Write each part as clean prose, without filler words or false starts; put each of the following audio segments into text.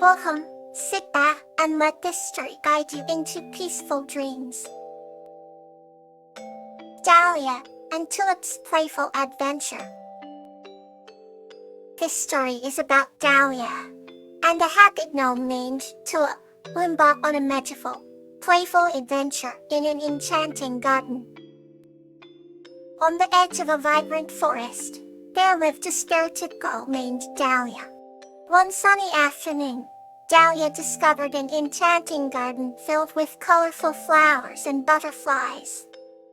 Welcome, sit back, and let this story guide you into peaceful dreams. Dahlia and Tulip's Playful Adventure. This story is about Dahlia and a happy gnome named Tulip, who embark on a magical, playful adventure in an enchanting garden. On the edge of a vibrant forest, there lived a spirited girl named Dahlia. One sunny afternoon, Dahlia discovered an enchanting garden filled with colorful flowers and butterflies.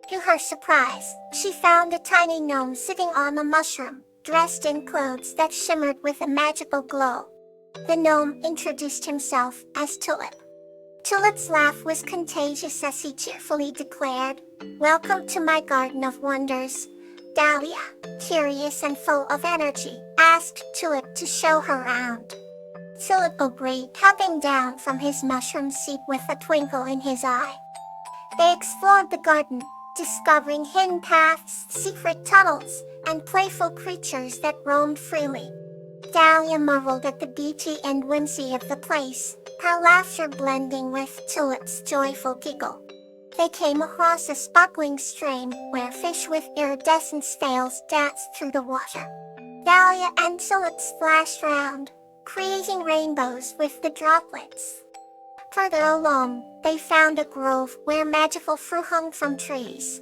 To her surprise, she found a tiny gnome sitting on a mushroom, dressed in clothes that shimmered with a magical glow. The gnome introduced himself as Tulip. Tulip's laugh was contagious as he cheerfully declared, "Welcome to my garden of wonders." Dahlia, curious and full of energy, asked Tulip to show her around. Tulip agreed, hopping down from his mushroom seat with a twinkle in his eye. They explored the garden, discovering hidden paths, secret tunnels, and playful creatures that roamed freely. Dahlia marveled at the beauty and whimsy of the place, her laughter blending with Tulip's joyful giggle. They came across a sparkling stream where fish with iridescent scales danced through the water. Dahlia and Tulip splashed around, creating rainbows with the droplets. Further along, they found a grove where magical fruit hung from trees.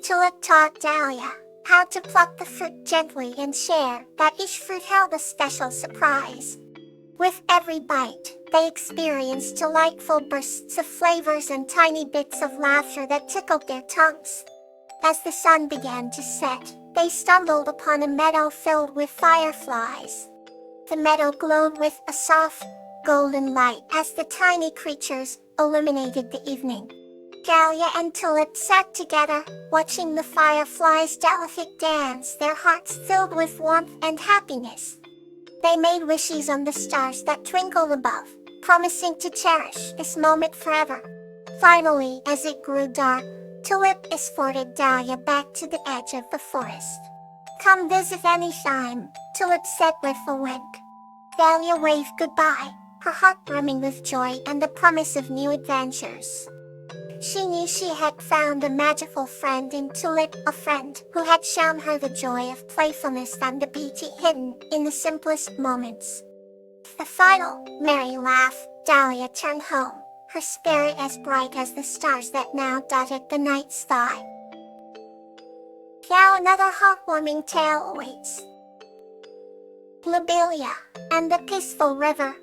Tulip taught Dahlia how to pluck the fruit gently and share that each fruit held a special surprise. With every bite, they experienced delightful bursts of flavors and tiny bits of laughter that tickled their tongues. As the sun began to set, they stumbled upon a meadow filled with fireflies. The meadow glowed with a soft, golden light as the tiny creatures illuminated the evening. Dahlia and Tulip sat together, watching the fireflies' delicate dance, their hearts filled with warmth and happiness. They made wishes on the stars that twinkle above, promising to cherish this moment forever. Finally, as it grew dark, Tulip escorted Dahlia back to the edge of the forest. "Come visit any time," Tulip said with a wink. Dahlia waved goodbye, her heart brimming with joy and the promise of new adventures. She knew she had found a magical friend in Tulip, a friend who had shown her the joy of playfulness and the beauty hidden in the simplest moments. With a final, merry laugh, Dahlia turned home, her spirit as bright as the stars that now dotted the night sky. Now another heartwarming tale awaits. Lobelia and the Peaceful River.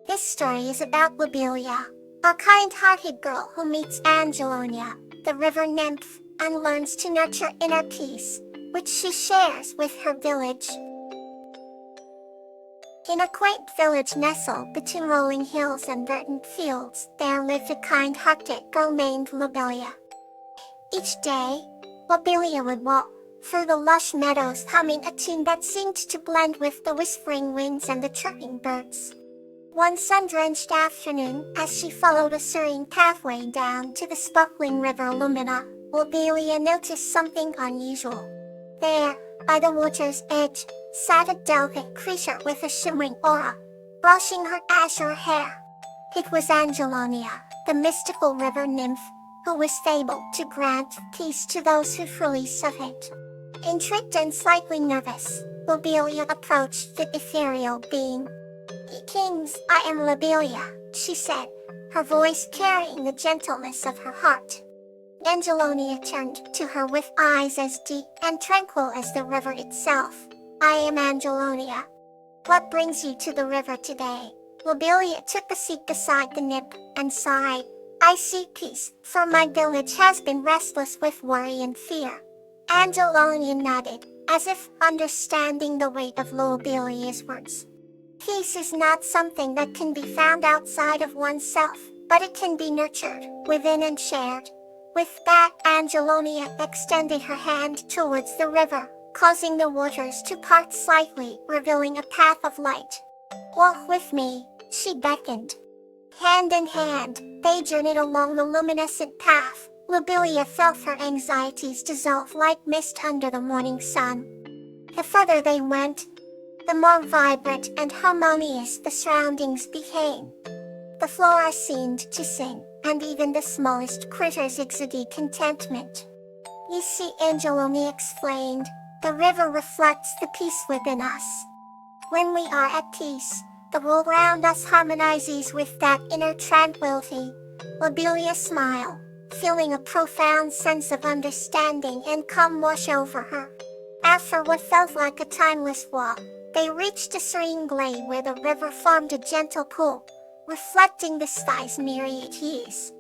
This story is about Lobelia, a kind-hearted girl who meets Angelonia, the river nymph, and learns to nurture inner peace, which she shares with her village. In a quaint village nestled between rolling hills and verdant fields, there lived a kind-hearted girl named Lobelia. Each day, Lobelia would walk through the lush meadows humming a tune that seemed to blend with the whispering winds and the chirping birds. One sun-drenched afternoon, as she followed a serene pathway down to the sparkling river Lumina, Lobelia noticed something unusual. There, by the water's edge, sat a delicate creature with a shimmering aura, brushing her azure hair. It was Angelonia, the mystical river nymph, who was able to grant peace to those who truly sought it. Intrigued and slightly nervous, Lobelia approached the ethereal being. "Greetings, I am Lobelia," she said, her voice carrying the gentleness of her heart. Angelonia turned to her with eyes as deep and tranquil as the river itself. "I am Angelonia. What brings you to the river today?" Lobelia took a seat beside the nymph and sighed. "I seek peace, for my village has been restless with worry and fear." Angelonia nodded, as if understanding the weight of Lobelia's words. "Peace is not something that can be found outside of oneself, but it can be nurtured within and shared." With that, Angelonia extended her hand towards the river, causing the waters to part slightly, revealing a path of light. "Walk with me," she beckoned. Hand in hand, they journeyed along the luminescent path. Lobelia felt her anxieties dissolve like mist under the morning sun. The further they went, the more vibrant and harmonious the surroundings became. The flora seemed to sing, and even the smallest critters exuded contentment. You see, Angeloni explained, the river reflects the peace within us. When we are at peace, the world around us harmonizes with that inner tranquility. Lobelia smiled, feeling a profound sense of understanding and calm wash over her. After what felt like a timeless walk, they reached a serene glade where the river formed a gentle pool, reflecting the sky's myriad hues.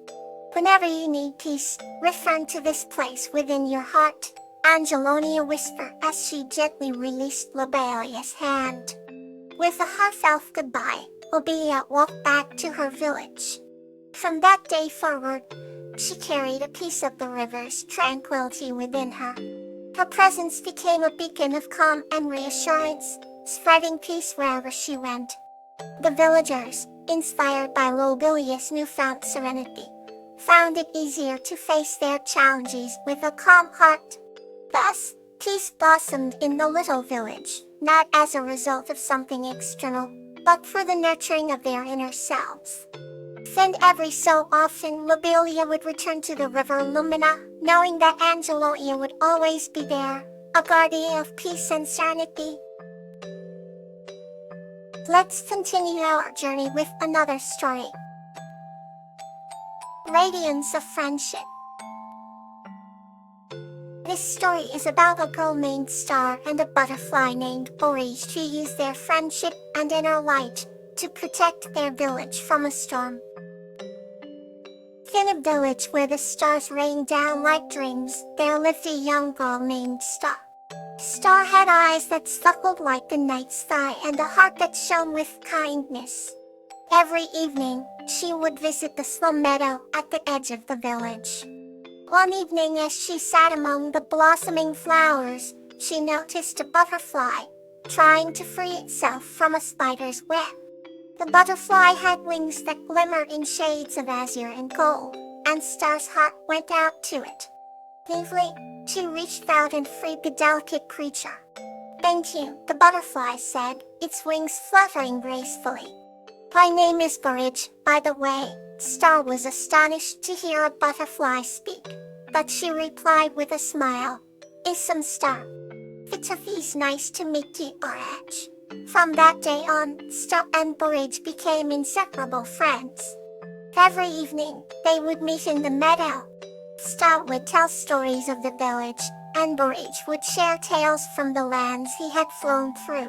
Whenever you need peace, return to this place within your heart, Angelonia whispered as she gently released Lobelia's hand. With a heartfelt goodbye, Lobelia walked back to her village. From that day forward, she carried a piece of the river's tranquility within her. Her presence became a beacon of calm and reassurance, spreading peace wherever she went. The villagers, inspired by Lobelia's newfound serenity, found it easier to face their challenges with a calm heart. Thus, peace blossomed in the little village, not as a result of something external, but for the nurturing of their inner selves. And every so often Lobelia would return to the river Lumina, knowing that Angelonia would always be there, a guardian of peace and serenity. Let's continue our journey with another story. Radiance of Friendship. This story is about a girl named Star and a butterfly named Borage who use their friendship and inner light to protect their village from a storm. In a village where the stars rain down like dreams, there lived a young girl named Star. Star had eyes that sparkled like the night sky and a heart that shone with kindness. Every evening, she would visit the slum meadow at the edge of the village. One evening as she sat among the blossoming flowers, she noticed a butterfly, trying to free itself from a spider's web. The butterfly had wings that glimmered in shades of azure and gold, and Star's heart went out to it. Naively, she reached out and freed the delicate creature. "Thank you," the butterfly said, its wings fluttering gracefully. "My name is Borage, by the way." Star was astonished to hear a butterfly speak, but she replied with a smile, "Ism Star. It's nice to meet you, Borage." From that day on, Star and Borage became inseparable friends. Every evening, they would meet in the meadow. Star would tell stories of the village, and Borage would share tales from the lands he had flown through.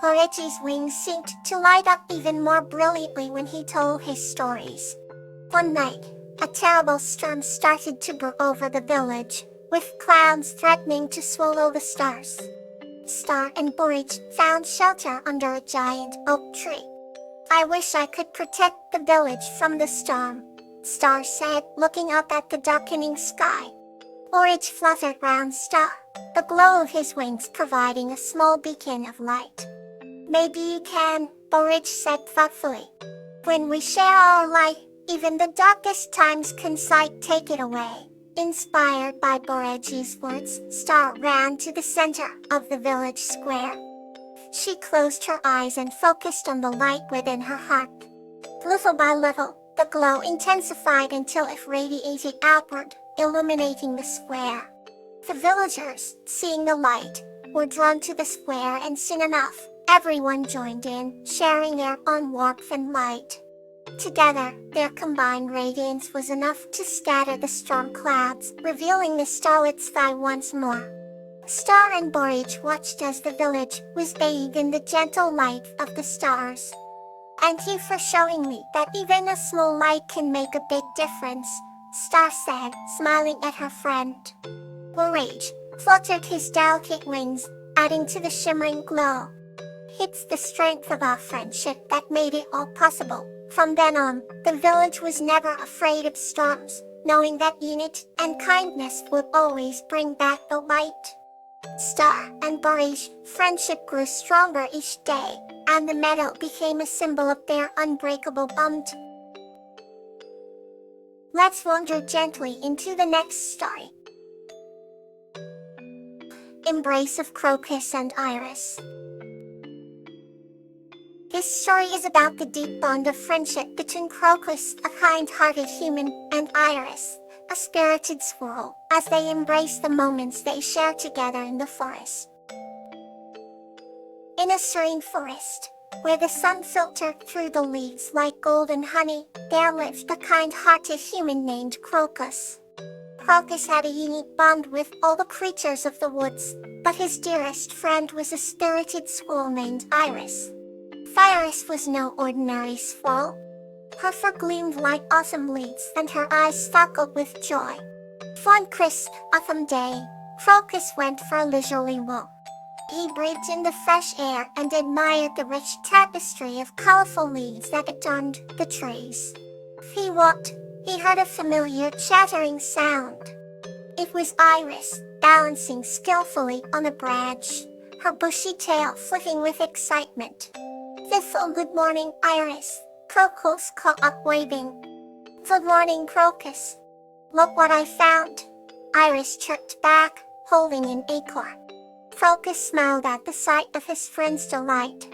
Borage's wings seemed to light up even more brilliantly when he told his stories. One night, a terrible storm started to brew over the village, with clouds threatening to swallow the stars. Star and Borage found shelter under a giant oak tree. "I wish I could protect the village from the storm," Star said, looking up at the darkening sky. Borage fluttered round Star, the glow of his wings providing a small beacon of light. "Maybe you can," Borage said thoughtfully. "When we share our light, even the darkest times can take it away." Inspired by Borage's words, Star ran to the center of the village square. She closed her eyes and focused on the light within her heart. Little by little, the glow intensified until it radiated outward, illuminating the square. The villagers, seeing the light, were drawn to the square, and soon enough, everyone joined in, sharing their own warmth and light. Together, their combined radiance was enough to scatter the storm clouds, revealing the starlit sky once more. Star and Borage watched as the village was bathed in the gentle light of the stars. "Thank you for showing me that even a small light can make a big difference," Star said, smiling at her friend. Borage fluttered his delicate wings, adding to the shimmering glow. "It's the strength of our friendship that made it all possible." From then on, the village was never afraid of storms, knowing that unity and kindness would always bring back the light. Star and Borage's friendship grew stronger each day, and the meadow became a symbol of their unbreakable bond. Let's wander gently into the next story. Embrace of Crocus and Iris. This story is about the deep bond of friendship between Crocus, a kind-hearted human, and Iris, a spirited squirrel, as they embrace the moments they share together in the forest. In a serene forest, where the sun filtered through the leaves like golden honey, there lived a kind-hearted human named Crocus. Crocus had a unique bond with all the creatures of the woods, but his dearest friend was a spirited squirrel named Iris. Iris was no ordinary squirrel. Her fur gleamed like autumn leaves and her eyes sparkled with joy. One crisp autumn day, Crocus went for a leisurely walk. He breathed in the fresh air and admired the rich tapestry of colorful leaves that adorned the trees. As he walked, he heard a familiar chattering sound. It was Iris, balancing skillfully on a branch, her bushy tail flipping with excitement. Good morning, Iris," Crocus called up waving. "Good morning, Crocus. Look what I found," Iris chirped back, holding an acorn. Crocus smiled at the sight of his friend's delight.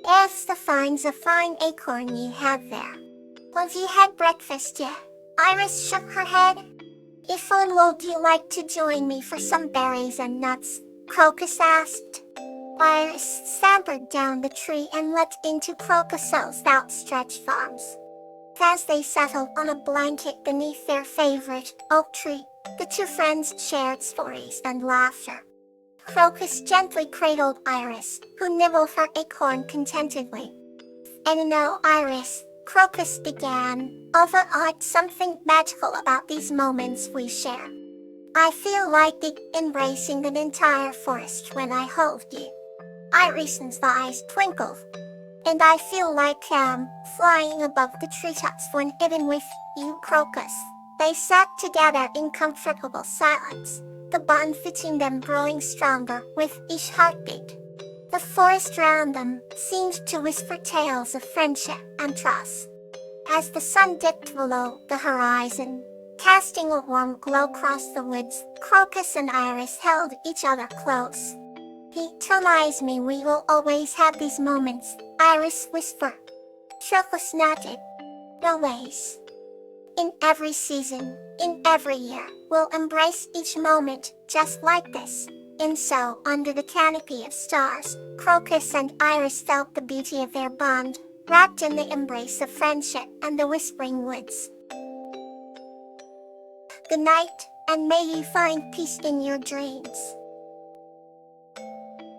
"Yes, a fine acorn you have there. Have you had breakfast yet?" Iris shook her head. "If would you like to join me for some berries and nuts?" Crocus asked. Iris scampered down the tree and leapt into Crocus's outstretched arms. As they settled on a blanket beneath their favorite oak tree, the two friends shared stories and laughter. Crocus gently cradled Iris, who nibbled her acorn contentedly. "And now, Iris," Crocus began, "overawed something magical about these moments we share. I feel like embracing an entire forest when I hold you." Iris's eyes twinkled. "And I feel like flying above the treetops when even with you, Crocus." They sat together in comfortable silence, the bond between them growing stronger with each heartbeat. The forest around them seemed to whisper tales of friendship and trust. As the sun dipped below the horizon, casting a warm glow across the woods, Crocus and Iris held each other close. "He tells me we will always have these moments," Iris whispered. Crocus nodded. "Always. In every season, in every year, we'll embrace each moment just like this." And so, under the canopy of stars, Crocus and Iris felt the beauty of their bond, wrapped in the embrace of friendship and the whispering woods. Good night, and may you find peace in your dreams.